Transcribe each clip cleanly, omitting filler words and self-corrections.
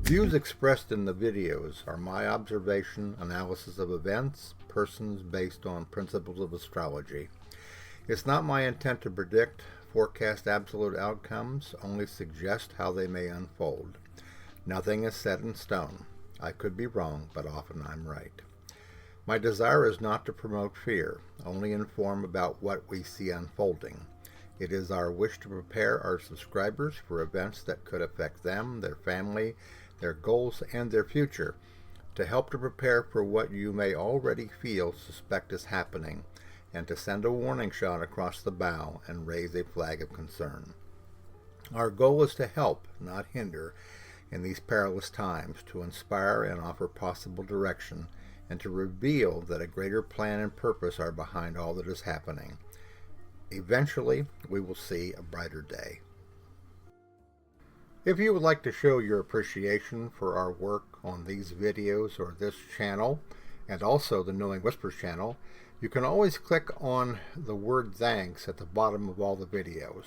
Views expressed in the videos are my observation, analysis of events, persons based on principles of astrology. It's not my intent to predict, forecast absolute outcomes, only suggest how they may unfold. Nothing is set in stone. I could be wrong, but often I'm right. My desire is not to promote fear, only inform about what we see unfolding. It is our wish to prepare our subscribers for events that could affect them, their family, their goals, and their future, to help to prepare for what you may already suspect is happening, and to send a warning shot across the bow and raise a flag of concern. Our goal is to help, not hinder, in these perilous times, to inspire and offer possible direction, and to reveal that a greater plan and purpose are behind all that is happening. Eventually, we will see a brighter day. If you would like to show your appreciation for our work on these videos or this channel, and also the Knowing Whispers channel, you can always click on the word thanks at the bottom of all the videos.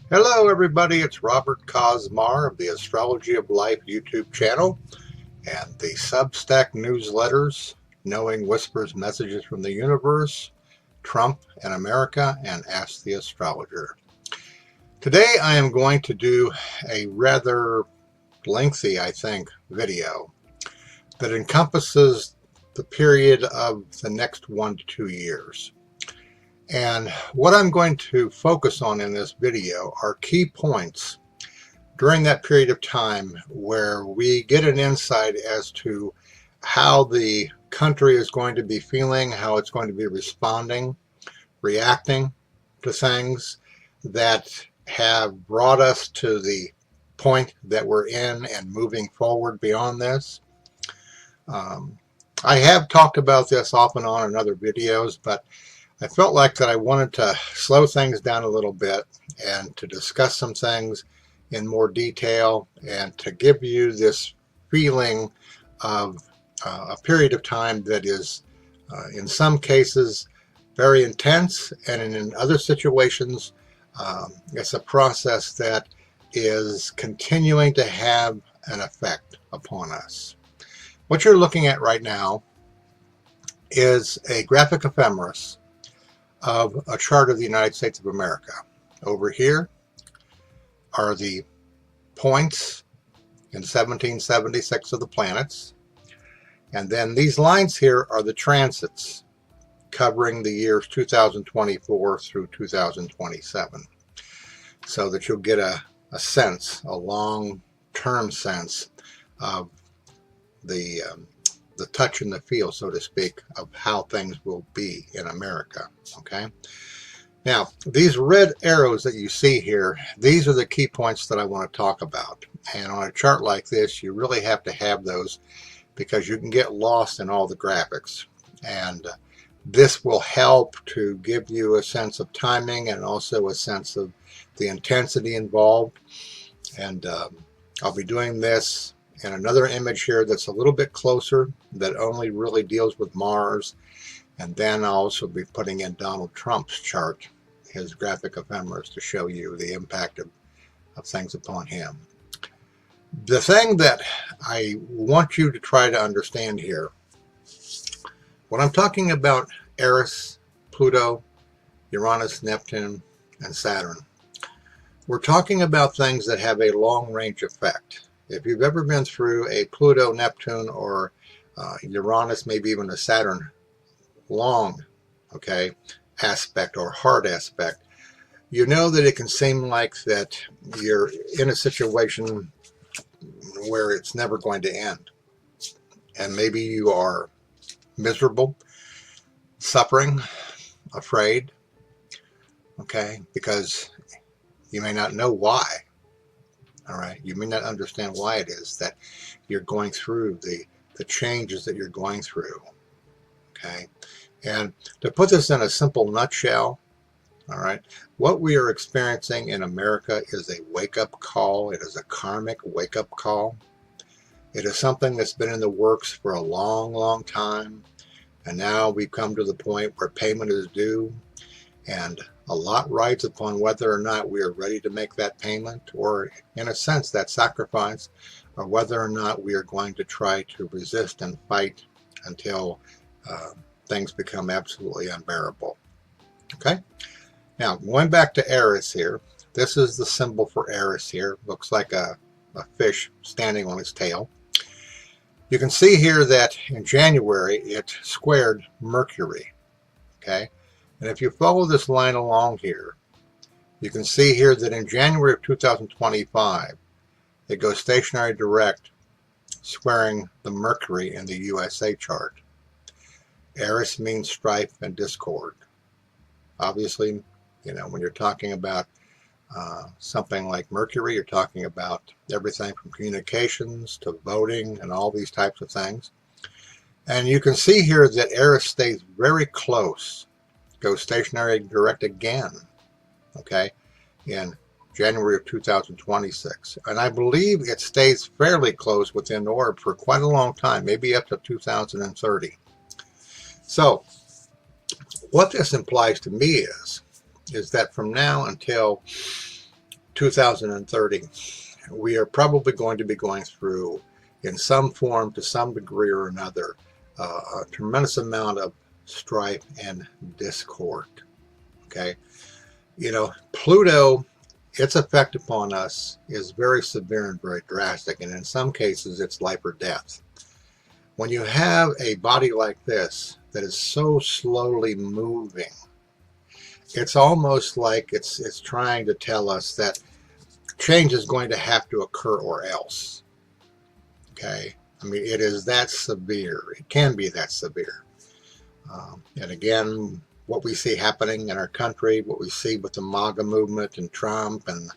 Hello everybody, it's Robert Cosmar of the Astrology of Life YouTube channel and the Substack newsletters, Knowing Whispers Messages from the Universe, Trump and America, and Ask the Astrologer. Today I am going to do a rather lengthy, I think, video that encompasses the period of the next 1 to 2 years. And what I'm going to focus on in this video are key points during that period of time where we get an insight as to how the country is going to be feeling, how it's going to be responding, reacting to things that have brought us to the point that we're in and moving forward beyond this. I have talked about this off and on in other videos, but I felt like that I wanted to slow things down a little bit and to discuss some things in more detail and to give you this feeling of a period of time that is in some cases very intense, and in other situations it's a process that is continuing to have an effect upon us. What you're looking at right now is a graphic ephemeris of a chart of the United States of America. Over here are the points in 1776 of the planets, and then these lines here are the transits covering the years 2024 through 2027, so that you'll get a sense, a long-term sense of the touch and the feel, so to speak, of how things will be in America. Okay. Now, these red arrows that you see here, these are the key points that I want to talk about. And on a chart like this, you really have to have those because you can get lost in all the graphics. And this will help to give you a sense of timing and also a sense of the intensity involved. And I'll be doing this and another image here that's a little bit closer that only really deals with Mars. And then I'll also be putting in Donald Trump's chart, his graphic ephemeris, to show you the impact of things upon him. The thing that I want you to try to understand here, when I'm talking about Eris, Pluto, Uranus, Neptune, and Saturn, we're talking about things that have a long-range effect. If you've ever been through a Pluto, Neptune, or Uranus, maybe even a Saturn long, aspect or hard aspect, you know that it can seem like that you're in a situation where it's never going to end. And maybe you are miserable, suffering, afraid, because you may not know why. All right, you may not understand why it is that you're going through the changes that you're going through. Okay, and to put this in a simple nutshell, All right. What we are experiencing in America is a wake-up call. It is a karmic wake-up call. It is something that's been in the works for a long, long time. And now we've come to the point where payment is due. And a lot rides upon whether or not we are ready to make that payment, or in a sense, that sacrifice, or whether or not we are going to try to resist and fight until things become absolutely unbearable. Okay? Now, going back to Eris here, this is the symbol for Eris here. Looks like a fish standing on its tail. You can see here that in January, it squared Mercury. Okay? And if you follow this line along here, you can see here that in January of 2025, it goes stationary direct, squaring the Mercury in the USA chart. Eris means strife and discord. Obviously, you know, when you're talking about something like Mercury, you're talking about everything from communications to voting and all these types of things. And you can see here that Eris stays very close, goes stationary direct again, okay, in January of 2026. And I believe it stays fairly close within orb for quite a long time, maybe up to 2030. So what this implies to me is that from now until 2030, we are probably going to be going through, in some form, to some degree or another, a tremendous amount of strife and discord. Okay, you know, Pluto, its effect upon us is very severe and very drastic, and in some cases it's life or death. When you have a body like this that is so slowly moving, it's almost like it's trying to tell us that change is going to have to occur or else. Okay, I mean, it is that severe. It can be that severe. And again, what we see happening in our country, what we see with the MAGA movement and Trump and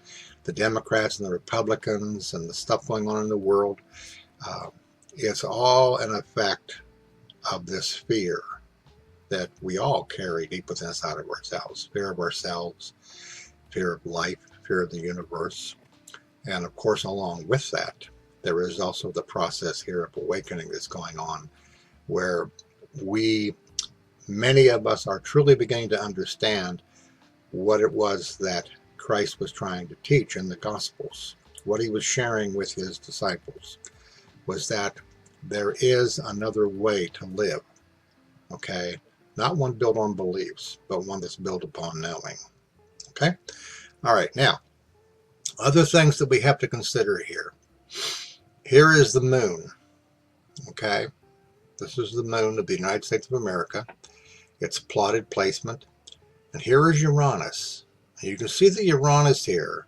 the Democrats and the Republicans and the stuff going on in the world, it's all an effect of this fear that we all carry deep within inside of ourselves. Fear of ourselves, fear of life, fear of the universe. And of course, along with that, there is also the process here of awakening that's going on, where many of us are truly beginning to understand what it was that Christ was trying to teach in the Gospels. What he was sharing with his disciples was that there is another way to live, okay? Not one built on beliefs, but one that's built upon knowing, okay? All right, now, other things that we have to consider here. Here is the moon, okay? This is the moon of the United States of America. Its plotted placement. And here is Uranus. And you can see the Uranus here,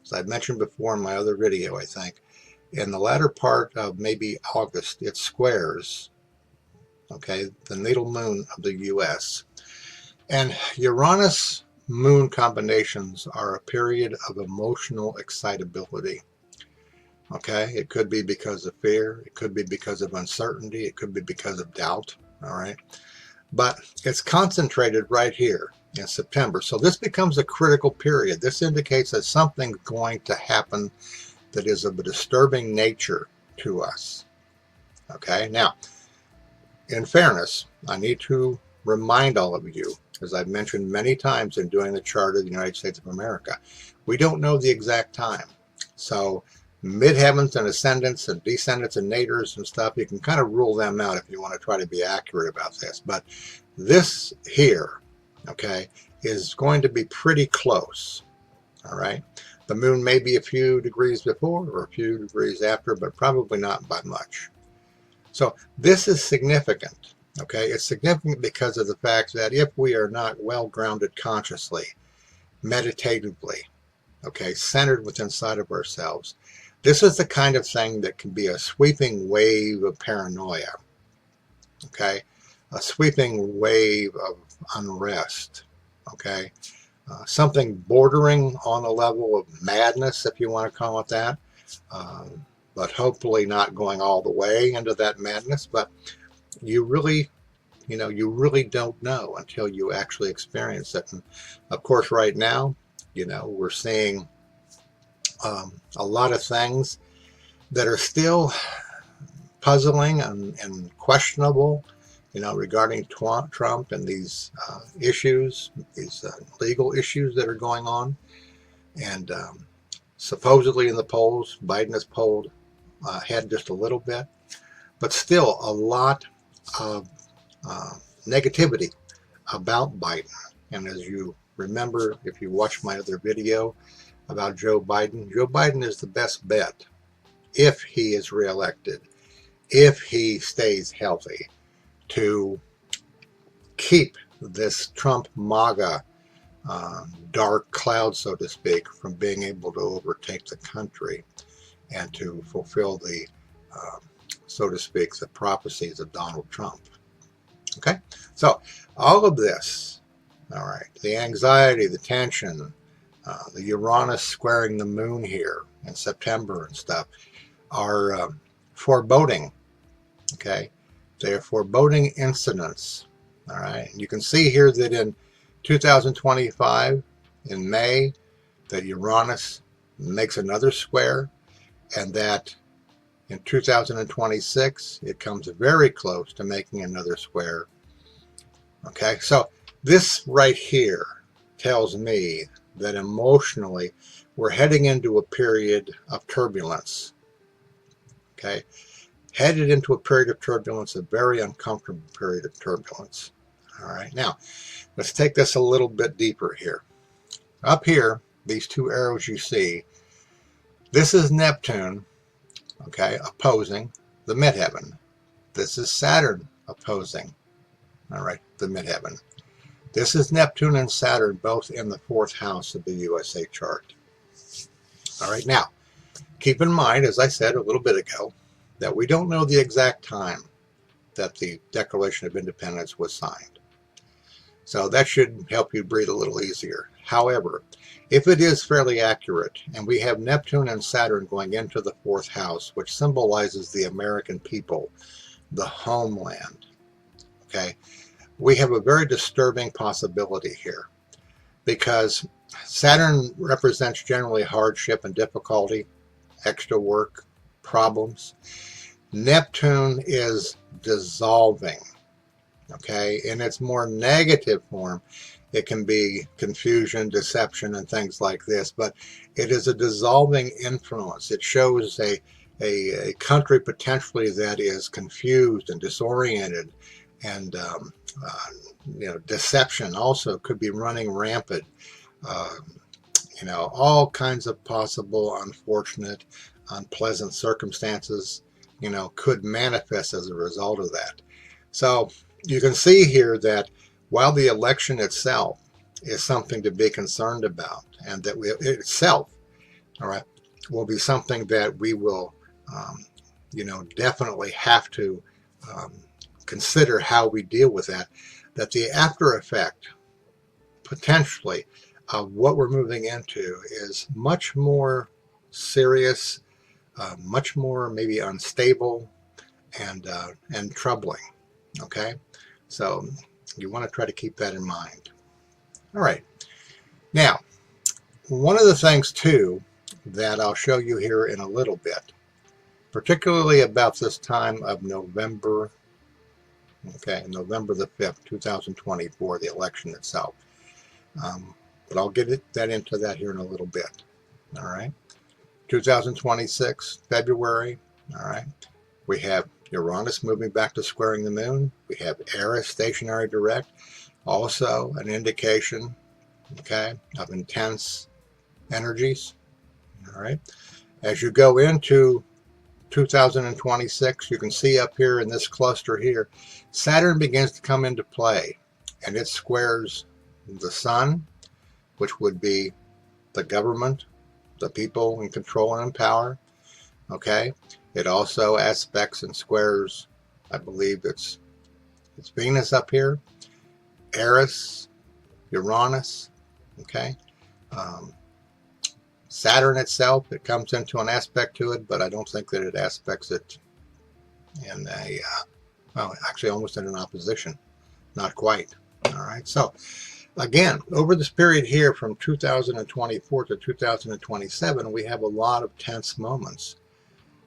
as I mentioned before in my other video, I think. In the latter part of maybe August, it squares, okay, the natal moon of the U.S. And Uranus moon combinations are a period of emotional excitability. Okay, it could be because of fear, it could be because of uncertainty, it could be because of doubt, all right? But it's concentrated right here in September. So this becomes a critical period. This indicates that something's going to happen that is of a disturbing nature to us. Okay, now, in fairness, I need to remind all of you, as I've mentioned many times in doing the chart of the United States of America, we don't know the exact time. So midheavens and ascendants and descendants and naders and stuff, you can kind of rule them out if you want to try to be accurate about this. But this here, okay, is going to be pretty close, all right? The moon may be a few degrees before or a few degrees after, but probably not by much. So this is significant, okay? It's significant because of the fact that if we are not well grounded consciously, meditatively, okay, centered within inside of ourselves, this is the kind of thing that can be a sweeping wave of paranoia, okay? A sweeping wave of unrest, okay? Something bordering on a level of madness, if you want to call it that, but hopefully not going all the way into that madness. But you really you really don't know until you actually experience it. And of course, right now, we're seeing a lot of things that are still puzzling and questionable, regarding Trump and these issues, these legal issues that are going on. And supposedly in the polls, Biden has pulled ahead just a little bit, but still a lot of negativity about Biden. And as you remember, if you watch my other video about Joe Biden is the best bet if he is reelected, if he stays healthy, to keep this Trump MAGA dark cloud, so to speak, from being able to overtake the country and to fulfill the, so to speak, the prophecies of Donald Trump. Okay, so all of this, all right, the anxiety, the tension, the Uranus squaring the moon here in September and stuff are foreboding, okay? They are foreboding incidents, all right? You can see here that in 2025, in May, that Uranus makes another square, and that in 2026, it comes very close to making another square. Okay, so this right here tells me that emotionally, we're heading into a period of turbulence. Okay, headed into a period of turbulence, a very uncomfortable period of turbulence. All right, now let's take this a little bit deeper here. Up here, these two arrows you see, this is Neptune, okay, opposing the midheaven. This is Saturn opposing, all right, the midheaven. This is Neptune and Saturn, both in the 4th house of the USA chart. All right, now, keep in mind, as I said a little bit ago, that we don't know the exact time that the Declaration of Independence was signed. So that should help you breathe a little easier. However, if it is fairly accurate, and we have Neptune and Saturn going into the 4th house, which symbolizes the American people, the homeland, okay, we have a very disturbing possibility here, because Saturn represents generally hardship and difficulty, extra work, problems. Neptune is dissolving, okay? In its more negative form, it can be confusion, deception, and things like this, but it is a dissolving influence. It shows a country potentially that is confused and disoriented, and deception also could be running rampant. All kinds of possible unfortunate, unpleasant circumstances, could manifest as a result of that. So you can see here that while the election itself is something to be concerned about, and that itself, all right, will be something that we will, definitely have to consider how we deal with that the after effect, potentially, of what we're moving into is much more serious, much more maybe unstable, and troubling. Okay, so you want to try to keep that in mind. All right, now one of the things too that I'll show you here in a little bit, particularly about this time of November, okay, November the 5th, 2024, the election itself. But I'll get into that here in a little bit. All right, 2026, February. All right, we have Uranus moving back to squaring the moon. We have Eris stationary direct, also an indication, okay, of intense energies. All right, as you go into 2026, you can see up here in this cluster here, Saturn begins to come into play, and it squares the sun, which would be the government, the people in control and in power. Okay, it also aspects and squares, I believe it's Venus up here, Eris, Uranus. Okay, Saturn itself, it comes into an aspect to it, but I don't think that it aspects it in a, well, actually almost in an opposition. Not quite. All right. So again, over this period here from 2024 to 2027, we have a lot of tense moments.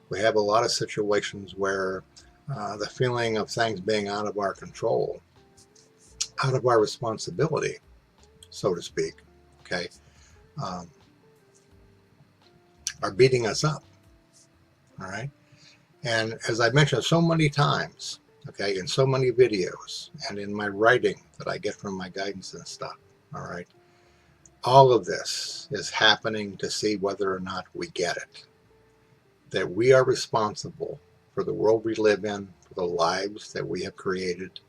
We have a lot of situations where the feeling of things being out of our control, out of our responsibility, so to speak, okay, um, are beating us up. All right. And as I mentioned so many times, okay, in so many videos and in my writing that I get from my guidance and stuff, all right, all of this is happening to see whether or not we get it. That we are responsible for the world we live in, for the lives that we have created,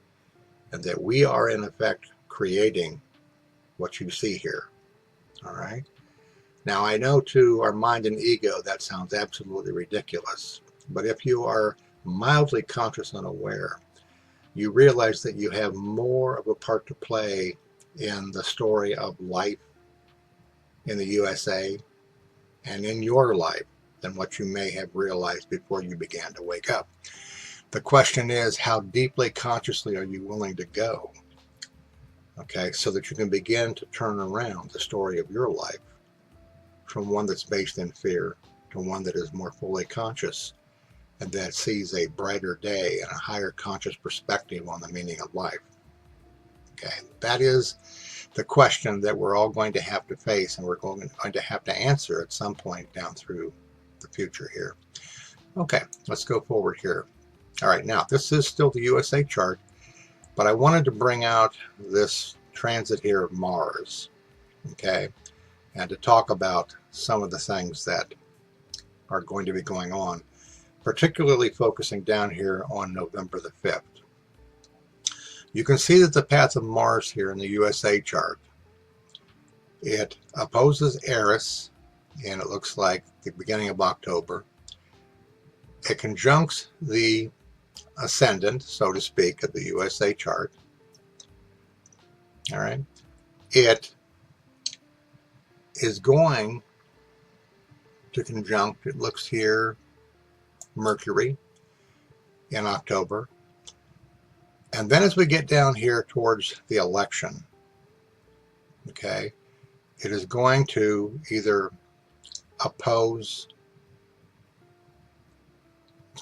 and that we are in effect creating what you see here. All right. Now, I know to our mind and ego that sounds absolutely ridiculous, but if you are mildly conscious and aware, you realize that you have more of a part to play in the story of life in the USA and in your life than what you may have realized before you began to wake up. The question is, how deeply consciously are you willing to go? Okay, so that you can begin to turn around the story of your life from one that's based in fear to one that is more fully conscious and that sees a brighter day and a higher conscious perspective on the meaning of life. Okay, that is the question that we're all going to have to face and we're going to have to answer at some point down through the future here. Okay, let's go forward here. All right, now this is still the USA chart, but I wanted to bring out this transit here of Mars, okay, and to talk about some of the things that are going to be going on, particularly focusing down here on November the 5th. You can see that the path of Mars here in the USA chart, it opposes Eris, and it looks like the beginning of October. It conjuncts the ascendant, so to speak, of the USA chart. All right. It is going to conjunct, it looks here, Mercury in October. And then as we get down here towards the election, okay, it is going to either oppose,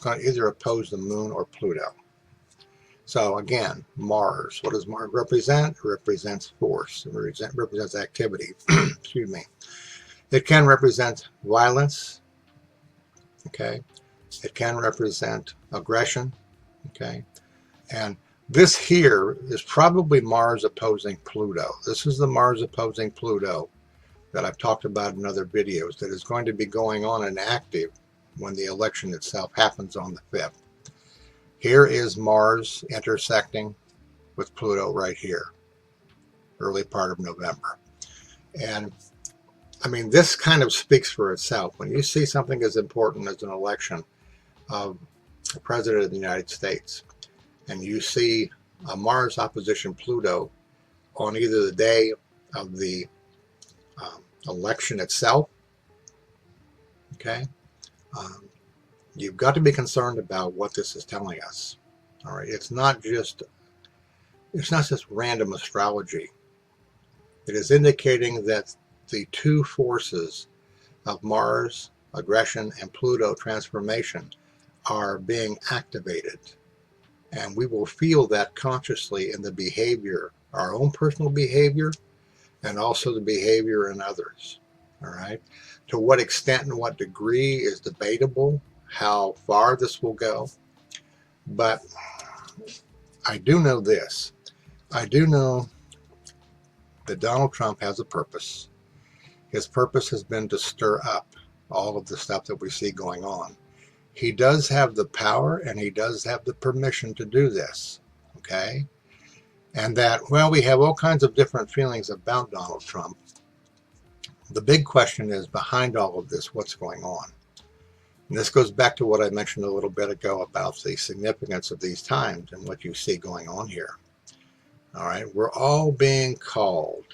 the moon or Pluto. So again, Mars, what does Mars represent? It represents force. It represents activity. Excuse me. It can represent violence. Okay. It can represent aggression. Okay. And this here is probably Mars opposing Pluto. This is the Mars opposing Pluto that I've talked about in other videos that is going to be going on and active when the election itself happens on the 5th. Here is Mars intersecting with Pluto right here, early part of November. And I mean, this kind of speaks for itself. When you see something as important as an election of the President of the United States, and you see a Mars opposition Pluto on either the day of the election itself, okay, you've got to be concerned about what this is telling us. All right, it's not just random astrology. It is indicating that the two forces of Mars aggression and Pluto transformation are being activated. And we will feel that consciously in the behavior, our own personal behavior, and also the behavior in others. All right. To what extent and what degree is debatable, how far this will go. But I do know this. I do know that Donald Trump has a purpose. His purpose has been to stir up all of the stuff that we see going on. He does have the power and he does have the permission to do this, okay? And that, well, we have all kinds of different feelings about Donald Trump. The big question is, behind all of this, what's going on? And this goes back to what I mentioned a little bit ago about the significance of these times and what you see going on here. All right, we're all being called,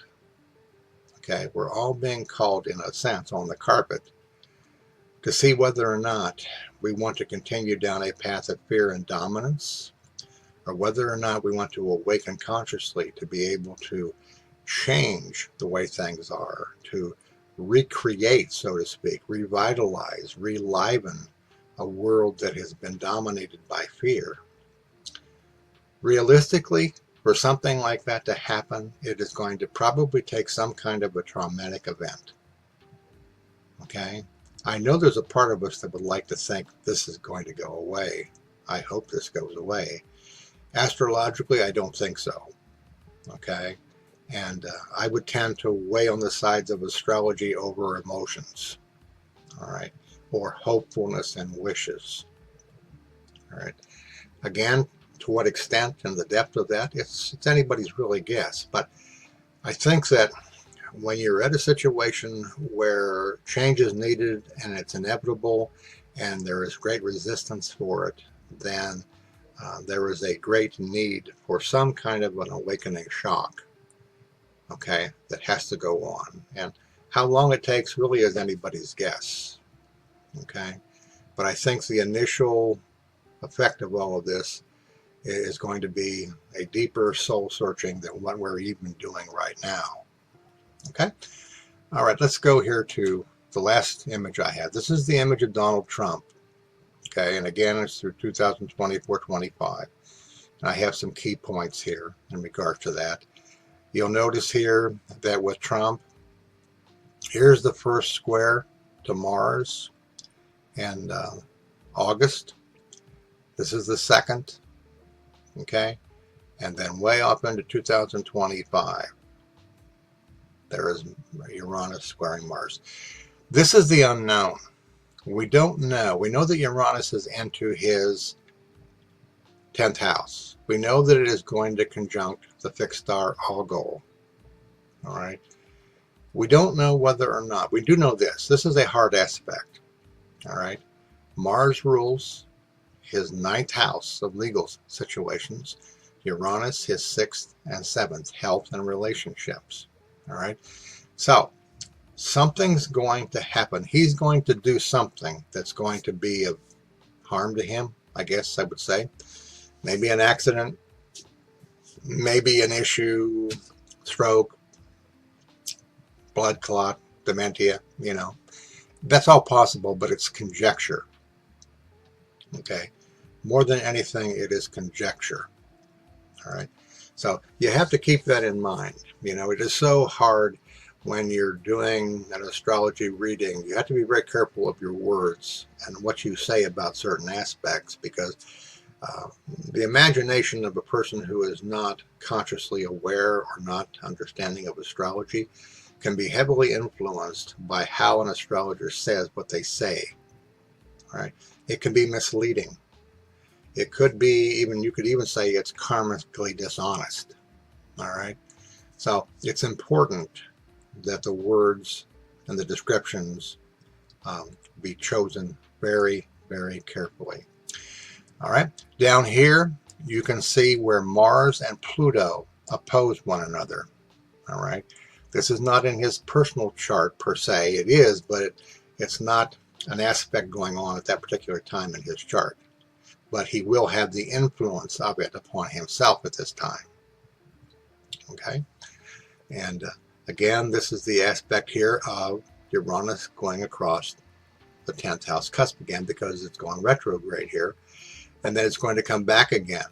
okay? We're all being called, in a sense, on the carpet to see whether or not we want to continue down a path of fear and dominance, or whether or not we want to awaken consciously to be able to change the way things are, to recreate, so to speak, revitalize, reliven a world that has been dominated by fear. Realistically, for something like that to happen, it is going to probably take some kind of a traumatic event. Okay? I know there's a part of us that would like to think this is going to go away. I hope this goes away. Astrologically, I don't think so. Okay? And I would tend to weigh on the sides of astrology over emotions. All right? Or hopefulness and wishes. All right? Again, to what extent and the depth of that, it's anybody's really guess. But I think that when you're at a situation where change is needed and it's inevitable and there is great resistance for it, then there is a great need for some kind of an awakening shock, okay, that has to go on. And how long it takes really is anybody's guess, okay? But I think the initial effect of all of this is going to be a deeper soul searching than what we're even doing right now. Okay? All right, let's go here to the last image I have. This is the image of Donald Trump. Okay, and again, it's through 2024-25. And I have some key points here in regards to that. You'll notice here that with Trump, here's the first square to Mars in August. This is the second. Okay, and then way off into 2025, there is Uranus squaring Mars. This is the unknown. We don't know. We know that Uranus is into his 10th house. We know that it is going to conjunct the fixed star Algol. All right. We don't know whether or not. We do know this. This is a hard aspect. All right. Mars rules his 9th house of legal situations, Uranus his 6th and 7th, health and relationships. All right, so something's going to happen. He's going to do something that's going to be of harm to him, I guess I would say. Maybe an accident, maybe an issue, stroke, blood clot, dementia, you know. That's all possible, but it's conjecture. Okay, more than anything, it is conjecture. All right, so you have to keep that in mind. You know, it is so hard when you're doing an astrology reading. You have to be very careful of your words and what you say about certain aspects, because the imagination of a person who is not consciously aware or not understanding of astrology can be heavily influenced by how an astrologer says what they say. All right. It can be misleading. It could be even, you could even say it's karmically dishonest. All right. So it's important that the words and the descriptions be chosen very, very carefully. All right. Down here, you can see where Mars and Pluto oppose one another. All right. This is not in his personal chart per se. It is, but it's not an aspect going on at that particular time in his chart. But he will have the influence of it upon himself at this time. Okay? And again, this is the aspect here of Uranus going across the 10th house cusp again, because it's going retrograde here. And then it's going to come back again.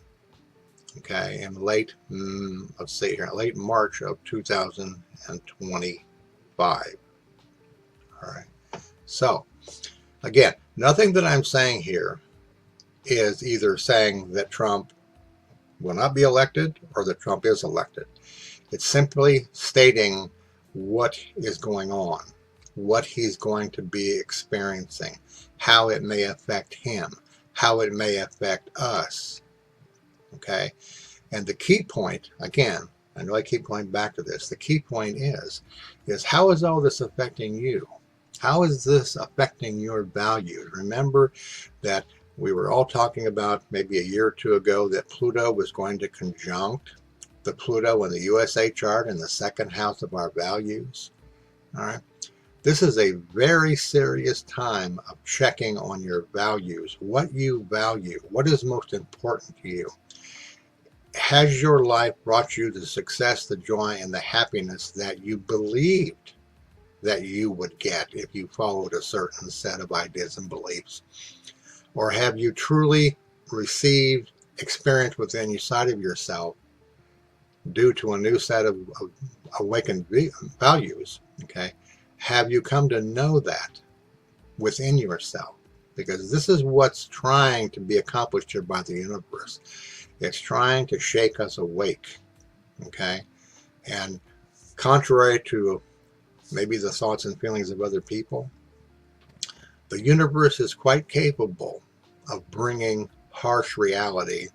Okay, in late, let's see here, late March of 2025. All right. So, again, nothing that I'm saying here is either saying that Trump will not be elected or that Trump is elected. It's simply stating what is going on, what he's going to be experiencing, how it may affect him, how it may affect us. Okay? And the key point, again, I know I keep going back to this, the key point is how is all this affecting you? How is this affecting your values? Remember that we were all talking about maybe a year or two ago that Pluto was going to conjunct the Pluto in the USA chart in the 2nd house of our values. All right. This is a very serious time of checking on your values, what you value, what is most important to you. Has your life brought you the success, the joy, and the happiness that you believed that you would get if you followed a certain set of ideas and beliefs? Or have you truly received experience within inside of yourself due to a new set of awakened values? Okay, have you come to know that within yourself? Because this is what's trying to be accomplished here by the universe. It's trying to shake us awake. Okay, and contrary to maybe the thoughts and feelings of other people, the universe is quite capable of bringing harsh reality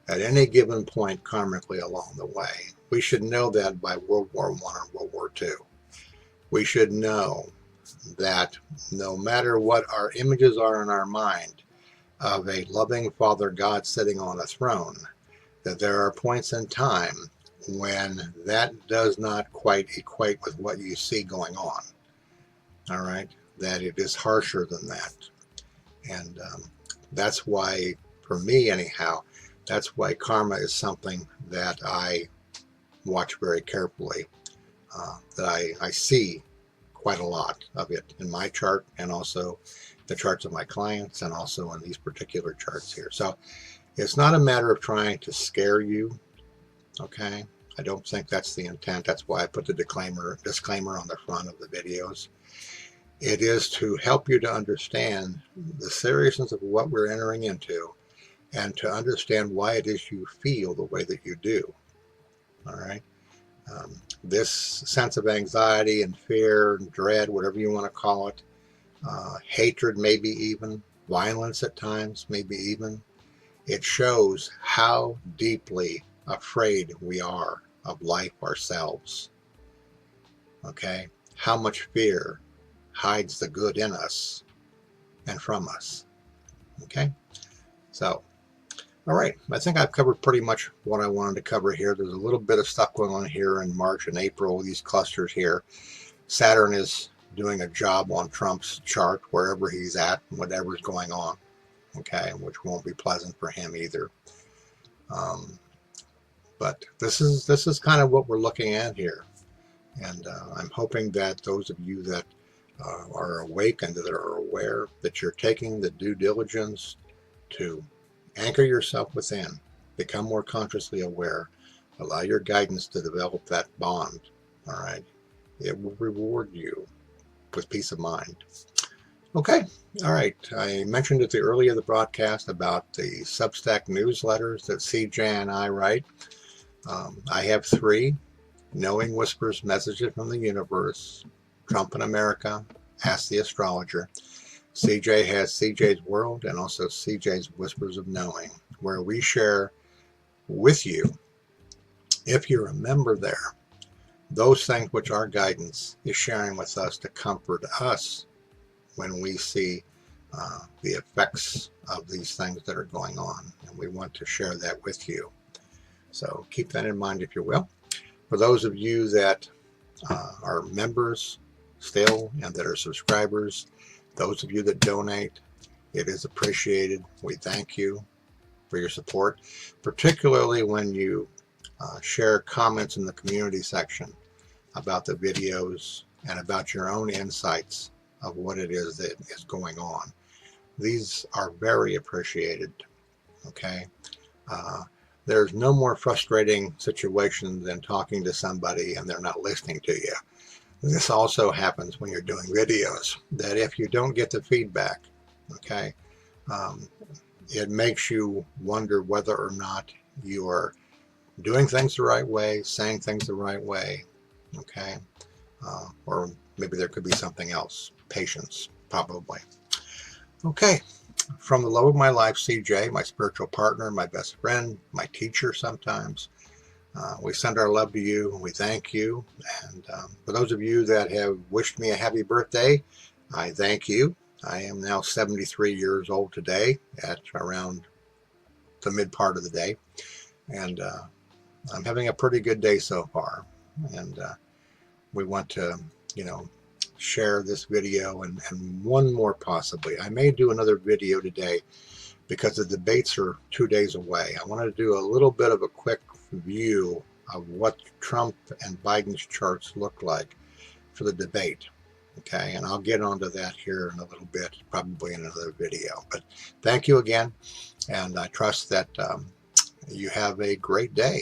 at any given point karmically along the way. We should know that by World War I or World War II. We should know that no matter what our images are in our mind of a loving Father God sitting on a throne, that there are points in time when that does not quite equate with what you see going on. All right? That it is harsher than that. And that's why, for me anyhow, that's why karma is something that I watch very carefully, that I see quite a lot of it in my chart and also the charts of my clients and also in these particular charts here. So it's not a matter of trying to scare you, okay? I don't think that's the intent. That's why I put the disclaimer on the front of the videos. It is to help you to understand the seriousness of what we're entering into and to understand why it is you feel the way that you do. All right. This sense of anxiety and fear and dread, whatever you want to call it, hatred, maybe even violence at times, maybe even, it shows how deeply afraid we are of life ourselves. Okay. How much fear hides the good in us and from us. Okay. So, all right, I think I've covered pretty much what I wanted to cover here. There's a little bit of stuff going on here in March and April, these clusters here. Saturn is doing a job on Trump's chart wherever he's at, whatever's going on, okay, which won't be pleasant for him either. But this is kind of what we're looking at here. And I'm hoping that those of you that are awake and that are aware that you're taking the due diligence to anchor yourself within, become more consciously aware, allow your guidance to develop that bond, all right? It will reward you with peace of mind. Okay, all right. I mentioned at the early of the broadcast about the Substack newsletters that CJ and I write. I have 3: Knowing Whispers, Messages from the Universe, Trump in America, Ask the Astrologer. CJ has CJ's World and also CJ's Whispers of Knowing, where we share with you, if you're a member there, those things which our guidance is sharing with us to comfort us when we see the effects of these things that are going on. And we want to share that with you. So keep that in mind, if you will. For those of you that are members still and that are subscribers, those of you that donate, it is appreciated. We thank you for your support, particularly when you share comments in the community section about the videos and about your own insights of what it is that is going on. These are very appreciated, okay? There's no more frustrating situation than talking to somebody and they're not listening to you. This also happens when you're doing videos, that if you don't get the feedback, okay, it makes you wonder whether or not you are doing things the right way, saying things the right way, okay, or maybe there could be something else. Patience, probably. Okay, from the love of my life, CJ, my spiritual partner, my best friend, my teacher sometimes, we send our love to you. We thank you. And for those of you that have wished me a happy birthday, I thank you. I am now 73 years old today at around the mid part of the day. And I'm having a pretty good day so far. And we want to, share this video and one more possibly. I may do another video today because the debates are 2 days away. I wanted to do a little bit of a quick view of what Trump and Biden's charts look like for the debate. Okay, and I'll get onto that here in a little bit, probably in another video. But thank you again, and I trust that you have a great day.